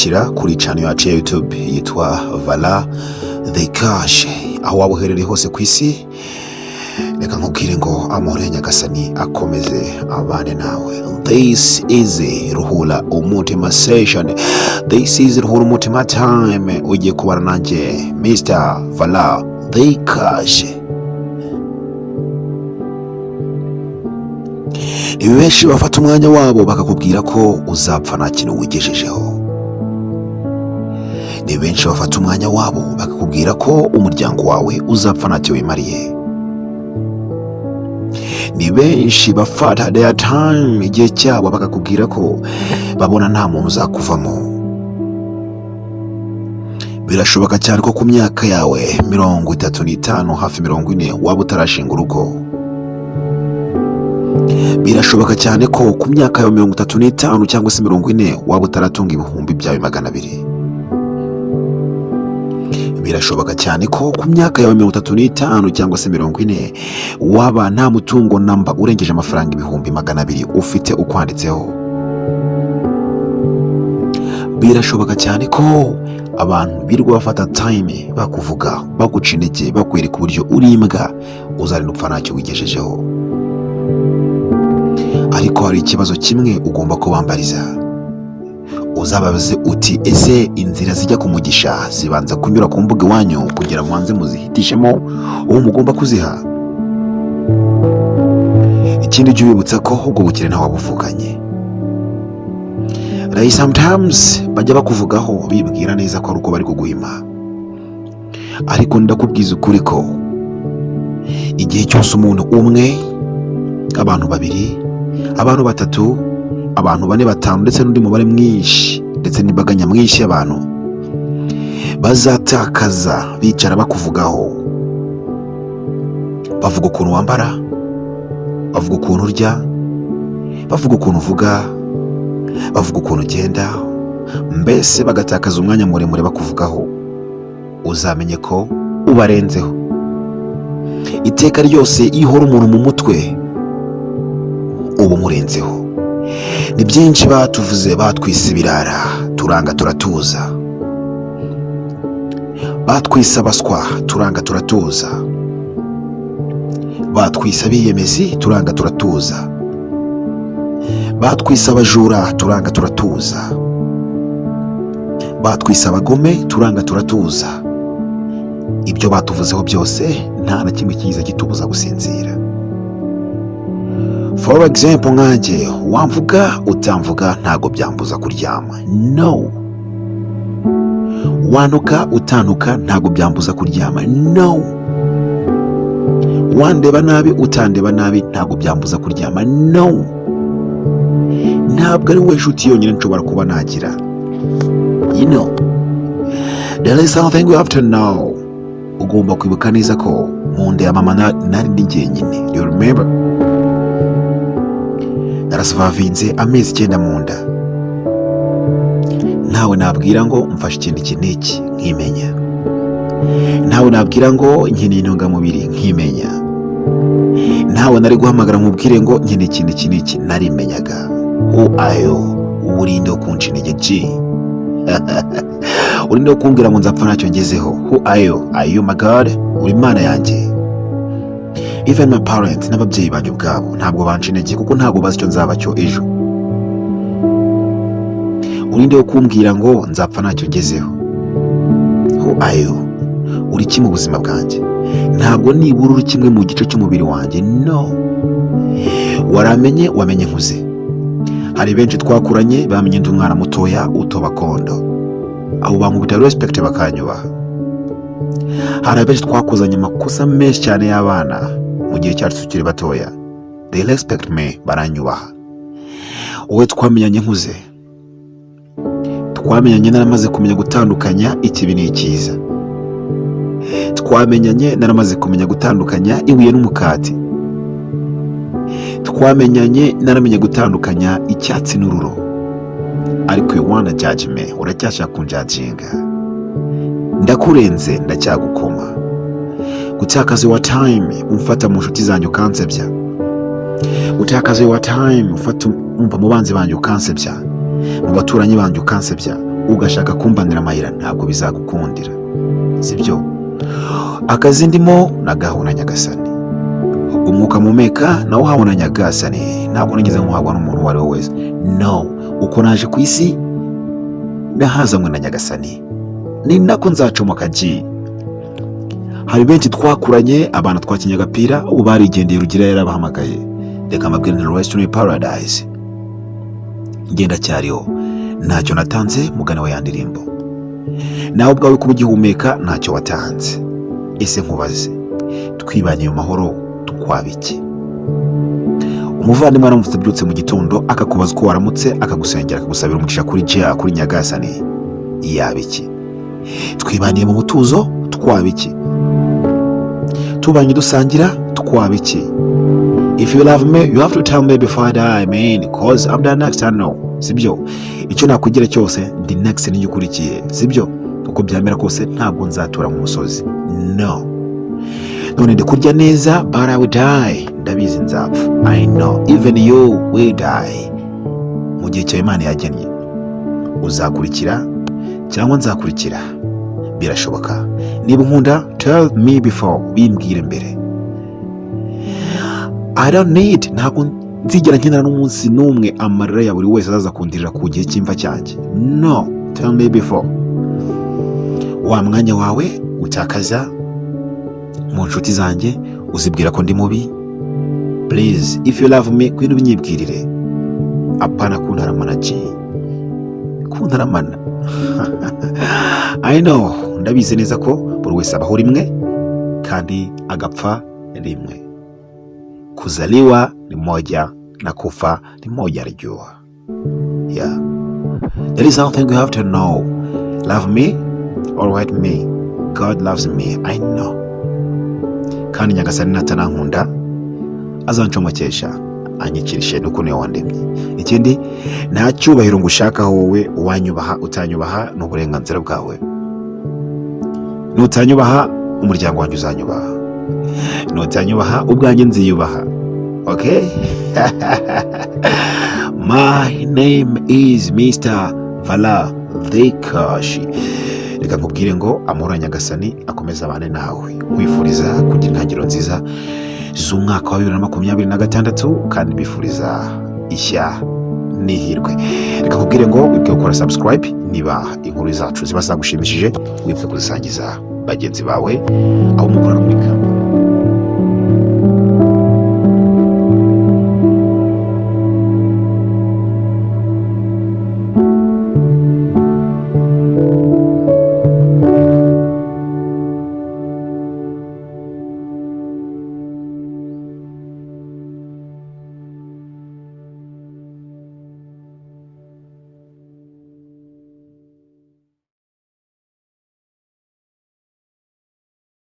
udukurikira kuri channel yacu ya YouTube yitwa Vala The Cash. Aho waba uherereye hose ku isi, reka nkubwire ngo amahoro ya Nyagasani akomeze abane nawe. This is Ruhura Umutima Session. This is Ruhura Umutima Time. Ugiye kubana nanjye Mr. Vala The Cash. Benshi bafata umwanya wabo bakakubwira ko uzapfa nta kintu wigejejeho. Ni benshi bafata umwanya wabo bakakubwira ko umuryango wawe uzapfa ntacyo wimariye. Ni benshi bafata their time, igihe cyabo bakakubwira ko babona nta muntu uzakuvamo. Birashoboka cyane ko ku myaka yawe 35 hafi 40 waba utarashinga urugo. Birashoboka cyane ko ku myaka ya 35 cyangwa se 40 waba utaratunga ibihumbi byawe 200. Birashoboka cyane ko ku myaka ya 35 cyangwa se 40 waba nta mutungo namba urengeje amafaranga ibihumbi 200 ufite ukwanditseho. Birashoboka cyane ko abantu birwa bafata time bakuvuga, baguca intege, bakwereka uburyo uri imbwa uzarinda upfa ntacyo wigejejeho. Ariko hari ikibazo kimwe ugomba kubambariza. Uzababaze uti ese inzira zijya ku mugisha zibanza kunyura ku mbuga iwanyu kugira mwanze muzihitishemo uwo mugomba kuziha? Ikindi jya ubibutsa ko ubwo bukire ntawe wabuvukanye. Like sometimes bajya bakuvugaho bibwira neza ko ari uko bari kuguhima, ariko ndakubwiza ukuri ko igihe cyose umuntu umwe, abantu babiri, abantu batatu, abantu 4, 5 ndetse n'undi mubare mwinshi ndetse n'imbaga nyamwinshi y'abantu bazatakaza bicara bakuvugaho, bavuga ukuntu wambara, bavuga ukuntu urya, bavuga ukuntu uvuga, bavuga ukuntu ugenda, mbese bagatakaza umwanya muremure bakuvugaho. Uzamenye ko ubarenzeho. Iteka ryose ihora umuntu mu mutwe ubu murenzeho. Ni byinshi batuvuze, batwise ibirara turanga turatuza, batwise abaswa turanga turatuza, batwise abiyemezi turanga turatuza, batwise abajura turanga turatuza, batwise abagome turanga turatuza. Ibyo batuvuzeho byose nta na kimwe kiza kitubuza gusinzira. For example, nkanjye wamvuga utamvuga ntago byambuza kuryama. No. Wanuka utanuka ntago byambuza kuryama. No. Wandeba nabi utandeba nabi ntago byambuza kuryama. No. Ntabwo ari we nshuti yonyine nshobora kuba nagira. You know, there is something we have to know. Ugomba kwibuka neza ko mu nda ya mama nari ndi jyenyine. You remember? Narasvavinze amezi 9 mu nda. Ntawe nabwira ngo mfashe ikintu iki n'iki nkimenya. Ntawe nabwira ngo nkeneye intungamubiri nkimenya. Ntawe nari guhamagara nkubwire ngo nkeneye ikintu iki n'iki narimenyaga. Who are you? Urinde kunca intege ji. Urinde kumbwira ngo nzapfa ntacyo ngezeho. Who are you? Are you my God? Uri Imana yanjye. Even my parents n'ababyeyi banjye ubwabo ntabwo banca intege kuko ntabwo bazi icyo nzaba cyo ejo. Urinde kumbwira ngo nzapfa ntacyo ngezeho. Who are you? Uri ki mu buzima bwanjye? Ntabwo nibura uri kimwe mu gice cy'umubiri wanjye. No. Waramenye, wamenye nkuze. Hari benshi twakuranye bamenye ndi umwana mutoya utobakondo, abo bankubita respect bakanyubaha. Hari benshi twakozanye amakosa menshi cyane y'abana mu gihe cyacu tukiri batoya, they respect me, baranyubaha. Wowe twamenyanye nkuze, twamenyanye naramaze kumenya gutandukanya ikibi n'ikiza, twamenyanye naramaze kumenya gutandukanya ibuye n'umukati, twamenyanye naramenye gutandukanya icyatsi n'ururo. Ariko you wanna judge me, uracyashaka kunjudginga. Ndakurenze, ndacyagukoma. Gutakaza wa time umfata mu nshuti zanyu kansebya. Gutakaza wa time ufata umva mu banzi banyu kansebya. mu baturanyi banjye ukansebya, ugashaka kumbanira amayira ntabwo bizagukundira, sibyo? Akazi ndimo nagahawe na Nyagasani, umwuka mpumeka nawo uhawe na Nyagasani, ntabwo nigeze nkuhabwa n'umuntu uwo ari we wese. No, uko naje ku isi nahazanywe na Nyagasani, ni nako nzacomoka G. Hari benshi twakuranye, abana twakinye agapira, ubu barigendeye Rugira yarabahamagaye, reka mbabwire ni Restaurant Paradise. Ngenda cyariho, ntacyo natanze mugane wa ya ndirimbo. Nawe ubwawe kuba ugihumeka ntacyo watanze. Ese nkubaze, twibanye mu mahoro twabiki? Umuvandimwe aramutse abyutse mu gitondo akakubaza uko waramutse, akagusengera, akagusabira umugisha kuri Jya, kuri Nyagasani, yabiki? Twibaniye mu mutuzo twabiki? Tubanye dusangira twabiki? If you love me, you have to tell me before I die, man, because I'm the next I know, sibyo? Icyo nakugira cyose ndi next niyo ukurikiye, sibyo? Uko byamera kose ntabwo nzatura mu musozi, no. None ndi kurya neza, but I will die, ndabizi nzapfa, I know, even you will die. Mu gihe cyawe Imana yagennye, uzakurikira cyangwa nzakurikira, birashoboka. Niba nkunda, tell me before, bimbwire mbere. I don't need, ntabwo nzigera nkenera n'umunsi n'umwe amarira ya buri wese azaza kundirira ku gihe cy'imva cyanjye, no, tell me before. Wa mwanya wawe utakaza mu nshuti zanjye uzibwira ko ndi mubi, please, if you love me, kwino binyibwirire, apana kuntaramana G, kuntaramana. I know, ndabizi neza ko buri wese abaho rimwe kandi agapfa rimwe. Kuzaliwa ni moja na kufa ni moja rjua. Yeah, there is something you have to know. Love me or hate me, God loves me, I know. Kandi Nyagasani natanankunda azancomokesha, anyikirishe nuko niwe wandemye. Ikindi, nta cyubahiro ngushaka wowe, uwanyubaha utanyubaha ni uburenganzira bwawe. Nutanyubaha umuryango wanjye uzanyubaha, nutanyubaha ubwanjye nziyubaha, okay? My name is Mr. Vala Dhekashi. Reka nkubwire ngo amahoro ya Nyagasani akomeza abane nawe, nkwifuriza kugira intangiriro nziza z'umwaka wa 2026 kandi bifuriza ishya n'ihirwe. Reka nkubwire ngo wibuke gukora subscribe niba inkuru zacu ziba zagushimishije, wibuke kuzisangiza bagenzi bawe aho mukorana muri kamwe.